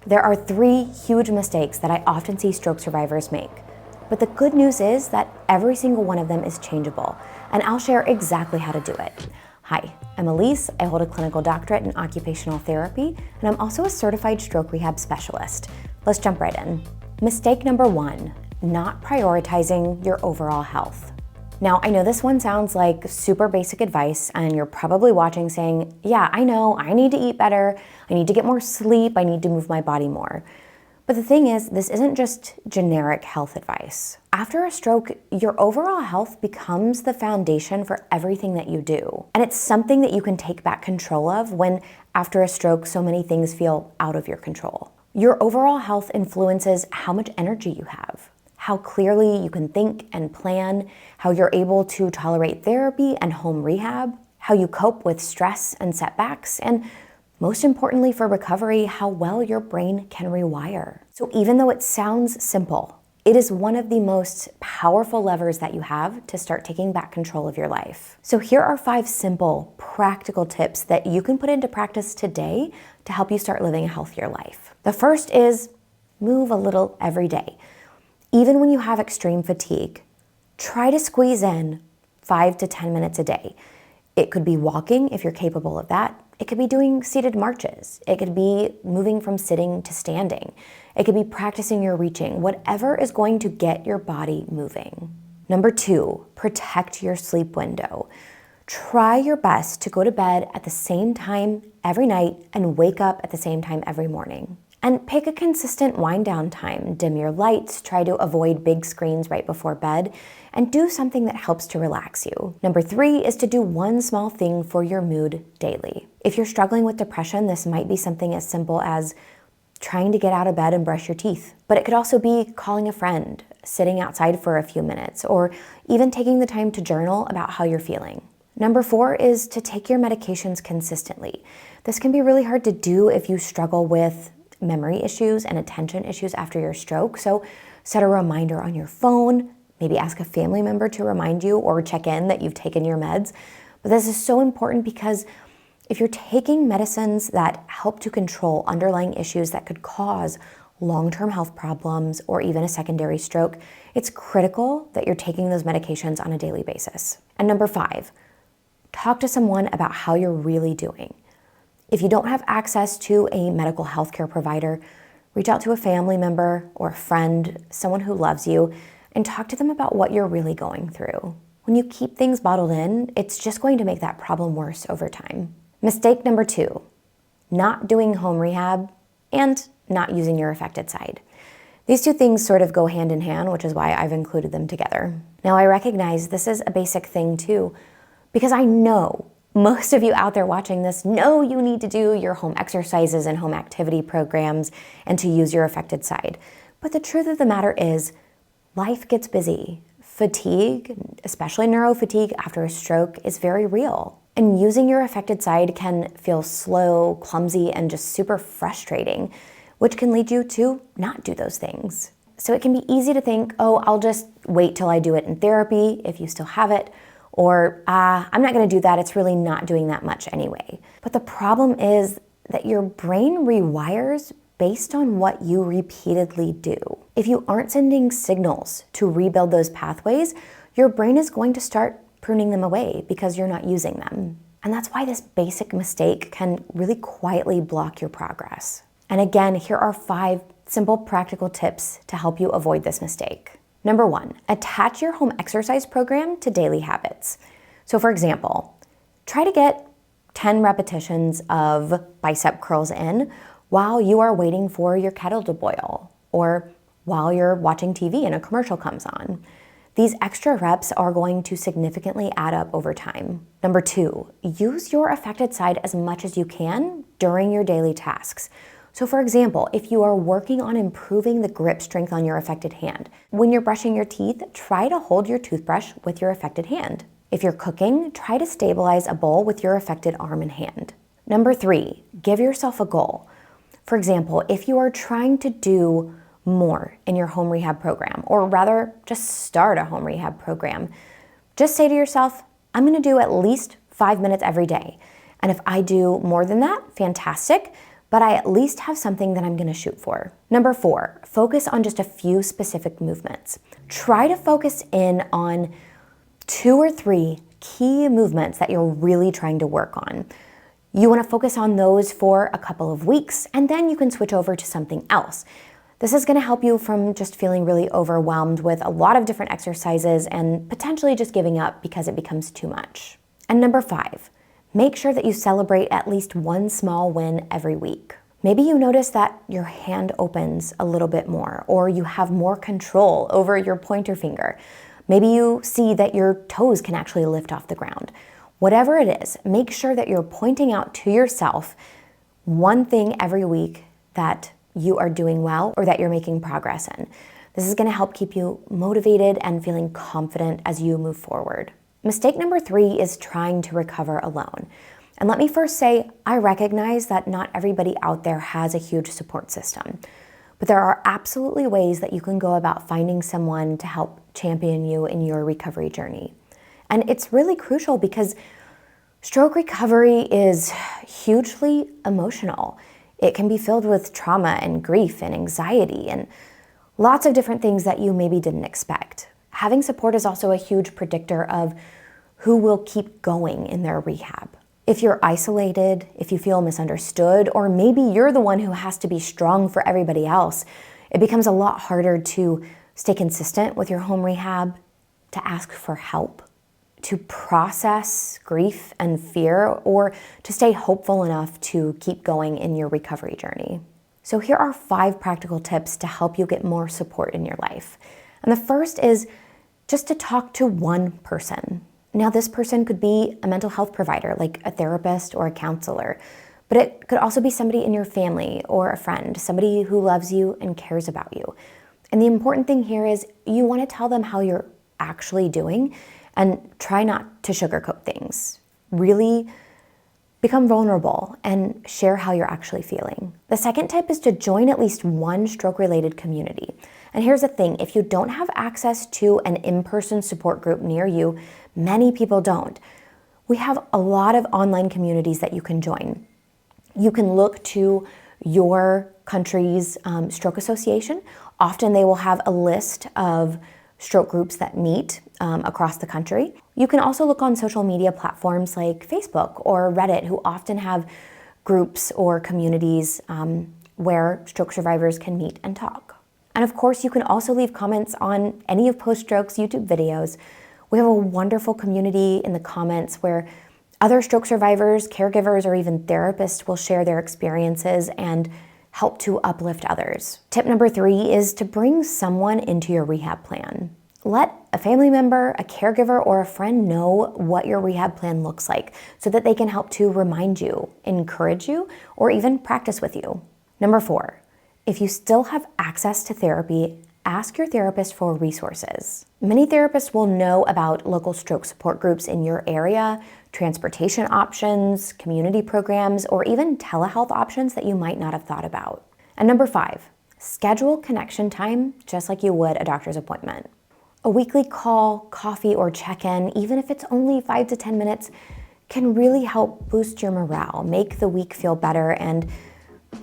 There are 3 huge mistakes that I often see stroke survivors make. But the good news is that every single one of them is changeable, and I'll share exactly how to do it. Hi, I'm Elise. I hold a clinical doctorate in occupational therapy, and I'm also a certified stroke rehab specialist. Let's jump right in. Mistake number 1, not prioritizing your overall health. Now, I know this one sounds like super basic advice, and you're probably watching saying, yeah, I know, I need to eat better, I need to get more sleep, I need to move my body more. But the thing is, this isn't just generic health advice. After a stroke, your overall health becomes the foundation for everything that you do. And it's something that you can take back control of when, after a stroke, so many things feel out of your control. Your overall health influences how much energy you have, how clearly you can think and plan, how you're able to tolerate therapy and home rehab, how you cope with stress and setbacks, and most importantly for recovery, how well your brain can rewire. So even though it sounds simple, it is one of the most powerful levers that you have to start taking back control of your life. So here are 5 simple, practical tips that you can put into practice today to help you start living a healthier life. The first is move a little every day. Even when you have extreme fatigue, try to squeeze in 5 to 10 minutes a day. It could be walking if you're capable of that. It could be doing seated marches. It could be moving from sitting to standing. It could be practicing your reaching, whatever is going to get your body moving. Number 2, protect your sleep window. Try your best to go to bed at the same time every night and wake up at the same time every morning. And pick a consistent wind down time. Dim your lights, try to avoid big screens right before bed, and do something that helps to relax you. Number 3 is to do one small thing for your mood daily. If you're struggling with depression, this might be something as simple as trying to get out of bed and brush your teeth. But it could also be calling a friend, sitting outside for a few minutes, or even taking the time to journal about how you're feeling. Number 4 is to take your medications consistently. This can be really hard to do if you struggle with memory issues and attention issues after your stroke. So set a reminder on your phone, maybe ask a family member to remind you or check in that you've taken your meds. But this is so important because if you're taking medicines that help to control underlying issues that could cause long-term health problems or even a secondary stroke, it's critical that you're taking those medications on a daily basis. And number 5, talk to someone about how you're really doing. If you don't have access to a medical health care provider, reach out to a family member or a friend, someone who loves you, and talk to them about what you're really going through. When you keep things bottled in, it's just going to make that problem worse over time. Mistake number 2, not doing home rehab and not using your affected side. These 2 things sort of go hand in hand, which is why I've included them together. Now, I recognize this is a basic thing too, because I know most of you out there watching this know you need to do your home exercises and home activity programs and to use your affected side. But the truth of the matter is, life gets busy. Fatigue, especially neurofatigue after a stroke, is very real. And using your affected side can feel slow, clumsy, and just super frustrating, which can lead you to not do those things. So it can be easy to think, oh, I'll just wait till I do it in therapy if you still have it, or I'm not gonna do that, it's really not doing that much anyway. But the problem is that your brain rewires based on what you repeatedly do. If you aren't sending signals to rebuild those pathways, your brain is going to start pruning them away because you're not using them. And that's why this basic mistake can really quietly block your progress. And again, here are 5 simple practical tips to help you avoid this mistake. Number 1, attach your home exercise program to daily habits. So for example, try to get 10 repetitions of bicep curls in while you are waiting for your kettle to boil, or while you're watching TV and a commercial comes on. These extra reps are going to significantly add up over time. Number 2, use your affected side as much as you can during your daily tasks. So for example, if you are working on improving the grip strength on your affected hand, when you're brushing your teeth, try to hold your toothbrush with your affected hand. If you're cooking, try to stabilize a bowl with your affected arm and hand. Number 3, give yourself a goal. For example, if you are trying to do more in your home rehab program, or rather just start a home rehab program, just say to yourself, I'm gonna do at least 5 minutes every day. And if I do more than that, fantastic. but I at least have something that I'm gonna shoot for. Number 4, focus on just a few specific movements. Try to focus in on 2 or 3 key movements that you're really trying to work on. You wanna focus on those for a couple of weeks, and then you can switch over to something else. This is gonna help you from just feeling really overwhelmed with a lot of different exercises and potentially just giving up because it becomes too much. And number 5, make sure that you celebrate at least one small win every week. Maybe you notice that your hand opens a little bit more, or you have more control over your pointer finger. Maybe you see that your toes can actually lift off the ground. Whatever it is, make sure that you're pointing out to yourself one thing every week that you are doing well or that you're making progress in. This is gonna help keep you motivated and feeling confident as you move forward. Mistake number 3 is trying to recover alone. And let me first say, I recognize that not everybody out there has a huge support system, but there are absolutely ways that you can go about finding someone to help champion you in your recovery journey. And it's really crucial because stroke recovery is hugely emotional. It can be filled with trauma and grief and anxiety and lots of different things that you maybe didn't expect. Having support is also a huge predictor of who will keep going in their rehab. If you're isolated, if you feel misunderstood, or maybe you're the one who has to be strong for everybody else, it becomes a lot harder to stay consistent with your home rehab, to ask for help, to process grief and fear, or to stay hopeful enough to keep going in your recovery journey. So here are 5 practical tips to help you get more support in your life. And the first is just to talk to one person. Now, this person could be a mental health provider, like a therapist or a counselor, but it could also be somebody in your family or a friend, somebody who loves you and cares about you. And the important thing here is you want to tell them how you're actually doing and try not to sugarcoat things. Really become vulnerable and share how you're actually feeling. The second tip is to join at least one stroke-related community. And here's the thing, if you don't have access to an in-person support group near you, many people don't. We have a lot of online communities that you can join. You can look to your country's stroke association. Often they will have a list of stroke groups that meet across the country. You can also look on social media platforms like Facebook or Reddit, who often have groups or communities where stroke survivors can meet and talk. And of course, you can also leave comments on any of Post-Stroke's YouTube videos. We have a wonderful community in the comments where other stroke survivors, caregivers, or even therapists will share their experiences and help to uplift others. Tip number 3 is to bring someone into your rehab plan. Let a family member, a caregiver, or a friend know what your rehab plan looks like so that they can help to remind you, encourage you, or even practice with you. Number 4, if you still have access to therapy, ask your therapist for resources. Many therapists will know about local stroke support groups in your area, transportation options, community programs, or even telehealth options that you might not have thought about. And number 5, schedule connection time just like you would a doctor's appointment. A weekly call, coffee, or check-in, even if it's only 5 to 10 minutes, can really help boost your morale, make the week feel better, and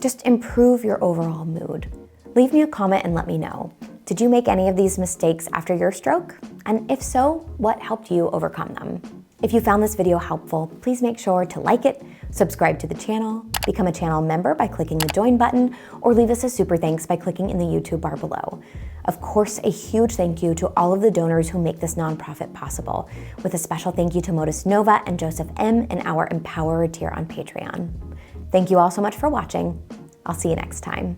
just improve your overall mood. Leave me a comment and let me know. Did you make any of these mistakes after your stroke? And if so, what helped you overcome them? If you found this video helpful, please make sure to like it, subscribe to the channel, become a channel member by clicking the join button, or leave us a super thanks by clicking in the YouTube bar below. Of course, a huge thank you to all of the donors who make this nonprofit possible, with a special thank you to Modus Nova and Joseph M. and our Empowerer tier on Patreon. Thank you all so much for watching. I'll see you next time.